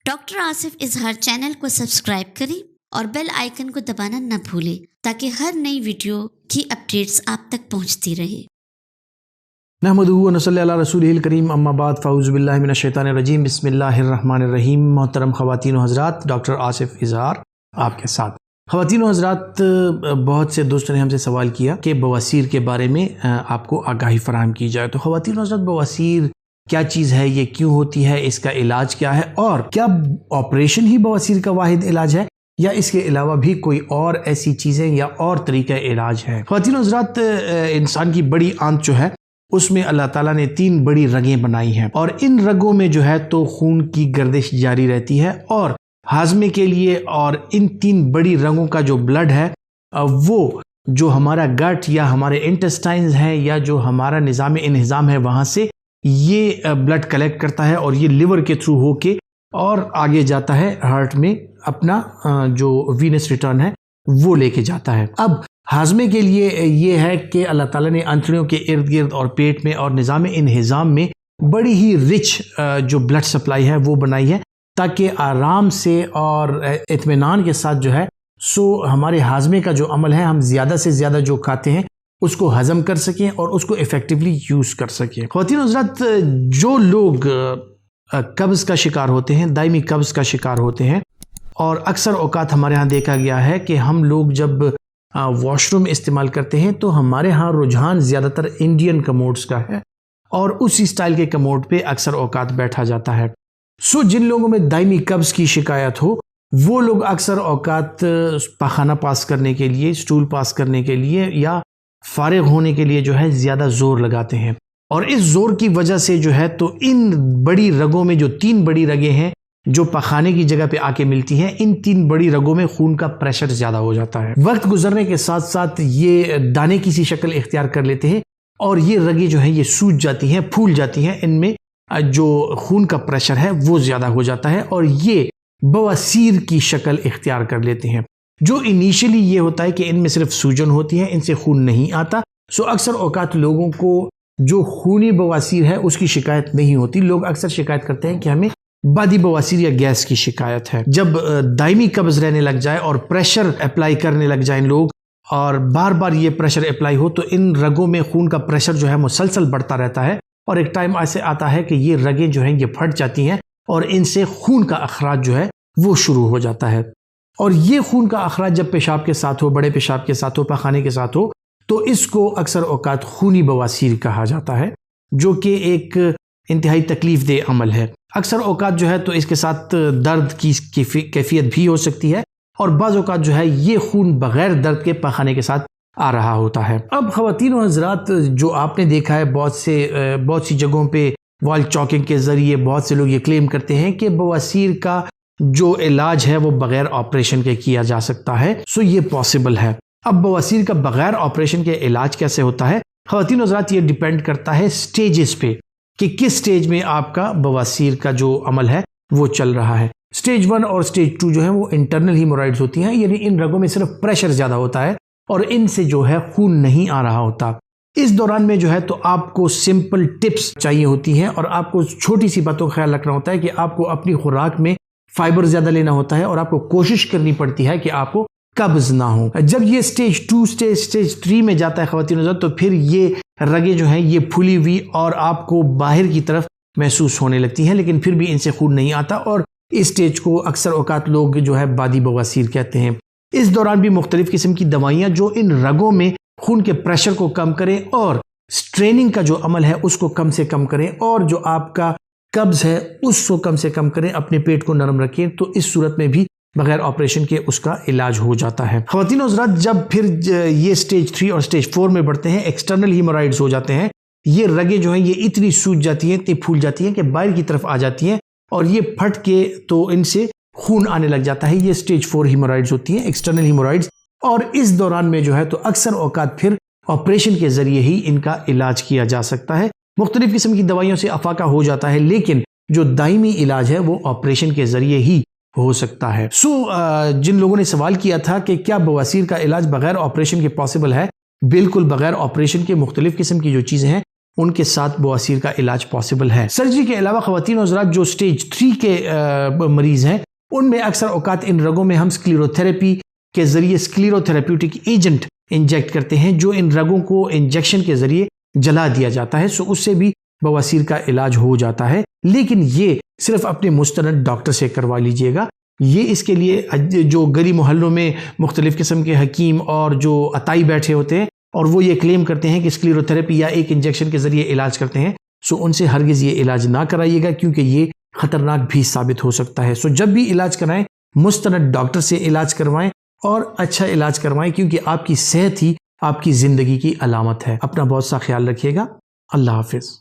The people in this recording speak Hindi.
डॉक्टर आसिफ इजहार चैनल को सब्सक्राइब करें और बेल आइकन को दबाना न भूलें ताकि हर नई वीडियो की अपडेट्स आप तक पहुंचती रहे। नहमदुहु व नसल्ली अला रसूलिहिल करीम अम्मा बाद फ़ाऊज़ु बिल्लाहि मिनश शैतानिर रजीम बिस्मिल्लाहिर्रहमानिर रहीम। मोहतरम ख़वातीन व हज़रात, डॉक्टर आसिफ इजहार आपके साथ। ख़वातीन व हज़रात, बहुत से दोस्तों ने हमसे सवाल किया कि बवासीर के बारे में आपको आगाही फ़राहम की जाए। तो ख़वातीन व हज़रात, बवासीर क्या चीज़ है, ये क्यों होती है, इसका इलाज क्या है और क्या ऑपरेशन ही बवासीर का वाहिद इलाज है या इसके अलावा भी कोई और ऐसी चीज़ें या और तरीक़ा इलाज है। ख़वातीन व हज़रात, इंसान की बड़ी आंत जो है उसमें अल्लाह ताला ने 3 बड़ी रगें बनाई हैं और इन रगों में जो है तो खून की गर्दिश जारी रहती है और हाजमे के लिए और इन 3 बड़ी रगों का जो ब्लड है वो जो हमारा गट या हमारे इंटेस्टाइन्स हैं या जो हमारा निज़ाम इंहिज़ाम है वहाँ से ये ब्लड कलेक्ट करता है और ये लिवर के थ्रू होके और आगे जाता है हार्ट में, अपना जो वीनस रिटर्न है वो लेके जाता है। अब हाजमे के लिए ये है कि अल्लाह ताला ने आंतड़ियों के इर्द गिर्द और पेट में और निज़ाम इंहिज़ाम में बड़ी ही रिच जो ब्लड सप्लाई है वो बनाई है ताकि आराम से और इत्मीनान के साथ जो है सो हमारे हाजमे का जो अमल है हम ज़्यादा से ज़्यादा जो खाते हैं उसको हज़म कर सकें और उसको इफ़ेक्टिवली यूज़ कर सकें। ख़वातीन हज़रात, जो लोग कब्ज़ का शिकार होते हैं, दायमी कब्ज़ का शिकार होते हैं, और अक्सर औक़ात हमारे यहाँ देखा गया है कि हम लोग जब वॉशरूम इस्तेमाल करते हैं तो हमारे यहाँ रुझान ज़्यादातर इंडियन कमोड्स का है और उसी स्टाइल के कमोड पे अक्सर औक़ात बैठा जाता है। सो जिन लोगों में दायमी कब्ज़ की शिकायत हो वो लोग अक्सर औक़ात पाखाना पास करने के लिए, स्टूल पास करने के लिए या फारिग होने के लिए जो है ज़्यादा ज़ोर लगाते हैं और इस ज़ोर की वजह से जो है तो इन बड़ी रगों में जो 3 बड़ी रगें हैं जो पखाने की जगह पे आके मिलती हैं, इन 3 बड़ी रगों में खून का प्रेशर ज़्यादा हो जाता है। वक्त गुजरने के साथ साथ ये दाने की सी शक्ल इख्तियार कर लेते हैं और ये रगें जो हैं ये सूज जाती हैं, फूल जाती हैं, इनमें जो खून का प्रेशर है वो ज़्यादा हो जाता है और ये बवासीर की शक्ल इख्तियार कर लेते हैं। जो इनिशियली ये होता है कि इनमें सिर्फ सूजन होती है, इनसे खून नहीं आता। सो अक्सर औक़ात लोगों को जो खूनी बवासीर है उसकी शिकायत नहीं होती। लोग अक्सर शिकायत करते हैं कि हमें बादी बवासीर या गैस की शिकायत है। जब दायमी कब्ज़ रहने लग जाए और प्रेशर अप्लाई करने लग जाएं लोग और बार बार ये प्रेशर अप्लाई हो तो इन रगों में खून का प्रेशर जो है मुसलसल बढ़ता रहता है और एक टाइम ऐसे आता है कि ये रगें जो हैं ये फट जाती हैं और इनसे खून का अखराज जो है वो शुरू हो जाता है। और ये खून का अखराज जब पेशाब के साथ हो, बड़े पेशाब के साथ हो, पखाने के साथ हो, तो इसको अक्सर औक़ात खूनी बवासीर कहा जाता है, जो कि एक इंतहाई तकलीफ़ दे अमल है। अक्सर औक़ात जो है तो इसके साथ दर्द की कैफियत भी हो सकती है और बाज़ औक़ात जो है ये खून बग़ैर दर्द के पखाने के साथ आ रहा होता है। अब ख़वातीन व हज़रात, जो आपने देखा है बहुत सी जगहों पे वॉल चॉकिंग के ज़रिए बहुत से लोग ये क्लेम करते हैं कि बवासीर का जो इलाज है वो बग़ैर ऑपरेशन के किया जा सकता है। सो ये पॉसिबल है। अब बवासीर का बग़ैर ऑपरेशन के इलाज कैसे होता है ख़वातीन व हज़रात, ये डिपेंड करता है स्टेजेस पे कि किस स्टेज में आपका बवासीर का जो अमल है वो चल रहा है। स्टेज 1 और स्टेज 2 जो है वो इंटरनल हीमोरॉइड्स होती हैं, यानी इन रगों में सिर्फ प्रेशर ज़्यादा होता है और इनसे जो है खून नहीं आ रहा होता। इस दौरान में जो है तो आपको सिंपल टिप्स चाहिए होती हैं और आपको छोटी सी बातों का ख्याल रखना होता है कि आपको अपनी खुराक में फाइबर ज़्यादा लेना होता है और आपको कोशिश करनी पड़ती है कि आपको कब्ज़ ना हो। जब ये स्टेज 2 स्टेज 3 में जाता है ख़वातीन हज़रात, तो फिर ये रगें जो हैं ये फूली हुई और आपको बाहर की तरफ महसूस होने लगती हैं, लेकिन फिर भी इनसे खून नहीं आता और इस स्टेज को अक्सर औक़ात लोग जो है बादी बवासीर कहते हैं। इस दौरान भी मुख्तलिफ़ किस्म की दवाइयाँ जो इन रगों में खून के प्रेशर को कम करें और स्ट्रेनिंग का जो अमल है उसको कम से कम करें और जो आपका कब्ज़ है उसको कम से कम करें, अपने पेट को नरम रखें, तो इस सूरत में भी बगैर ऑपरेशन के उसका इलाज हो जाता है। ख़वातीन हज़रात, जब फिर ये स्टेज 3 और स्टेज 4 में बढ़ते हैं, एक्सटर्नल हीमोरॉइड्स हो जाते हैं, ये रगें जो हैं ये इतनी सूज जाती हैं, इतनी फूल जाती हैं कि बाहर की तरफ आ जाती हैं और ये फट के तो इनसे खून आने लग जाता है। ये स्टेज 4 हीमोरॉइड्स होती हैं, एक्सटर्नल हीमोरॉइड्स, और इस दौरान में जो है तो अक्सर औक़ात फिर ऑपरेशन के ज़रिए ही इनका इलाज किया जा सकता है। मुख्तलिफ़ किस्म की दवाइयों से अफाका हो जाता है, लेकिन जो दायमी इलाज है वो ऑपरेशन के ज़रिए ही हो सकता है। जिन लोगों ने सवाल किया था कि क्या बवासीर का इलाज बग़ैर ऑपरेशन के पॉसिबल है, बिल्कुल बग़ैर ऑपरेशन के मुख्तलिफ़ किस्म की जो चीज़ें हैं उनके साथ बवासीर का इलाज पॉसिबल है। सर्जरी के अलावा ख़वातीन और हज़रात जो स्टेज 3 के मरीज़ हैं उनमें अक्सर औकात इन रगों में हम स्क्लेरोथेरेपी के ज़रिए स्क्लेरोथेरेप्यूटिक एजेंट इंजेक्ट करते हैं, जो इन रगों को इंजेक्शन के ज़रिए जला दिया जाता है। सो उससे भी बवासीर का इलाज हो जाता है, लेकिन ये सिर्फ अपने मुस्तनद डॉक्टर से करवा लीजिएगा। ये इसके लिए जो गली मोहल्लों में मुख्तलिफ़ किस्म के हकीम और जो अताई बैठे होते हैं और वो ये क्लेम करते हैं कि स्क्लेरोथेरेपी या एक इंजेक्शन के ज़रिए इलाज करते हैं, सो उनसे हरगिज़ ये इलाज ना कराइएगा, क्योंकि ये ख़तरनाक भी साबित हो सकता है। सो जब भी इलाज कराएं मुस्तनद डॉक्टर से इलाज करवाएं और अच्छा इलाज करवाएं, क्योंकि आपकी सेहत ही आपकी ज़िंदगी की अलामत है। अपना बहुत सा ख्याल रखिएगा। अल्लाह हाफिज़।